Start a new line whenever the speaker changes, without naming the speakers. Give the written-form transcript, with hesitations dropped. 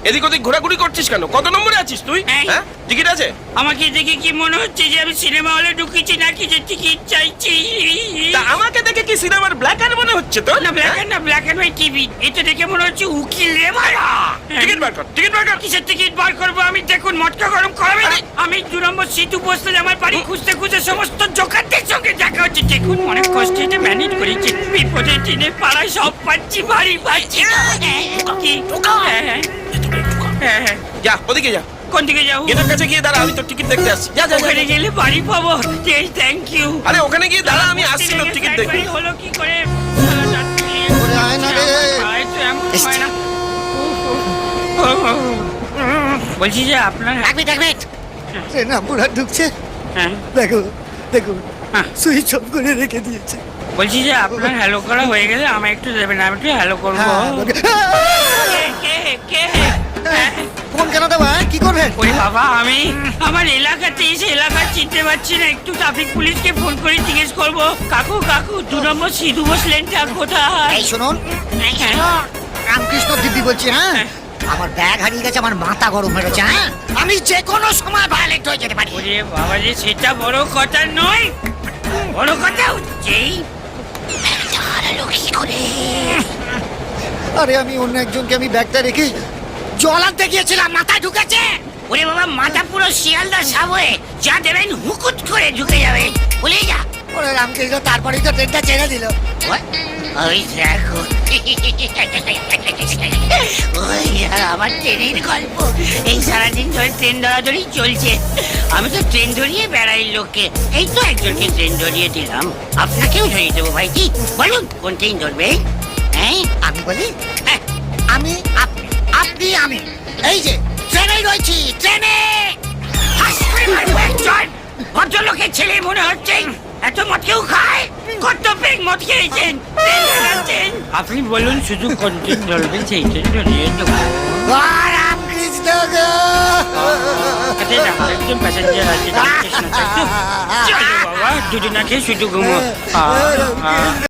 এদিক ওদিক ঘোরাঘুরি করছিস কেন? কত নম্বরে আছিস তুই?
এই।
হ্যাঁ, টিকিট আছে?
আমাকে দেখে কি মনে হচ্ছে যে আমি সিনেমা হলে ঢুকেছি নাকি যে টিকিট চাইছি?
তা আমাকে দেখে কি সিনেমার ব্ল্যাক আর মনে হচ্ছে তো?
না ব্ল্যাক এন্ড হোয়াইট টিভি। এটা দেখে মনে হচ্ছে উকিল রে ভাইয়া।
টিকিট বার কর, টিকিট বার কর।
কিসের টিকিট বার করবো আমি? দেখুন মটকা গরম করাবে না। আমি 2 নম্বর সিটু বসতে আমার বাড়ি খুঁজতে খুঁজতে সমস্ত জোকারদের সঙ্গে দেখা হচ্ছে। দেখুন অনেক কষ্টে এটা ম্যানেজ করেছি। বিপদে দিনে পাড়ায় সব পাচ্ছি, বাড়ি পাচ্ছি না। কি? হ্যাঁ।
যা ওদিকে যা,
কোন দিকে যাবো?
গেটের কাছে গিয়ে দাঁড়া, আমি তোর টিকিট দেখতে আসছি। যা যা, যা,
ওখানে
যা।
গেলে বাড়ি পাবো। Thank you.
আরে ওখানে গিয়ে দাঁড়া, আমি আসছি তোর টিকিট দেখতে।
হলো কি করে?
ওরে আয় না রে।
হয় না। বলছি যে আপনার
এক মিনিট ট্রেন আমরা ঢুকছে।
হ্যাঁ
দেখো দেখো
হ্যাঁ।
সুইচ অফ করে রেখে দিয়েছে।
বলছি যে আপনার হ্যালো করা হয়ে গেলে আমায় একটু দেবেন, আমি একটু হ্যালো করবো।
হ্যাঁ,
কে? হ্যাঁ।
ফোন কেন দেবো? কি করবে?
ওরে বাবা, আমি আমার এলাকাতে এসে এলাকা চিনতে পারছি না। একটু ট্রাফিক পুলিশকে ফোন করে জিজ্ঞেস করবো। কাকু 2 নম্বর সিধু বসলেনটা কোথায়?
এই শুনুন, রামকৃষ্ণ দিব্যি বলছি। হ্যাঁ, আমার ব্যাগ হারিয়ে গেছে, আমার মাথা গরম হয়ে গেছে। হ্যাঁ, আমি যে কোনো সময় ভায়োলেন্ট হয়ে যেতে পারি।
ওরে বাবা রে, সেটা বড় কথা নয়। বড় কথা হচ্ছে হারালো কি করে?
আরে আমি অন্য একজনকে আমি ব্যাগটা রেখে জল আনতে গিয়েছিলাম, মাথায় ঢুকেছে।
ওরে বাবা, মাথা পুরো শিয়ালদা সাবয়ে যা দেবেন হুকুট করে ঢুকে যাবে। ভুলে যা।
ওরে রামকৃষ্ণ, তারপরেই তো ট্রেনটা ছেড়ে দিল।
ওই দেখো, ওই আমার ট্রেনের গল্প। এই সারাদিন ধরে ট্রেন ধরাধরি চলছে। আমি তো ট্রেন ধরিয়ে বেড়াই লোককে। এই তো একজনকে ট্রেন ধরিয়ে দিলাম, আপনাকেও ধরিয়ে দেবো ভাইজি। বলুন কোন ট্রেন ধরবে? হ্যাঁ
আমি বলি,
হ্যাঁ,
আমি আপনি, আপনি আমি, এই যে ট্রেনেই রয়েছি, ট্রেনে।
হাস করে মারবো একজন। ভদ্রলোকের ছেলে মনে হচ্ছে। এত মদ কেউ খায়? কত পেগ মদ খেয়েছেন? ট্রেন চালাচ্ছেন। আপনি বলুন শুধু কোন ট্রেন ধরবেন, সেই ট্রেন ধরিয়ে দেবো।
রামকৃষ্ণ গো।
একজন প্যাসেঞ্জার আছে, চলো বাবা, দুদিন আগে শুধু ঘুমো।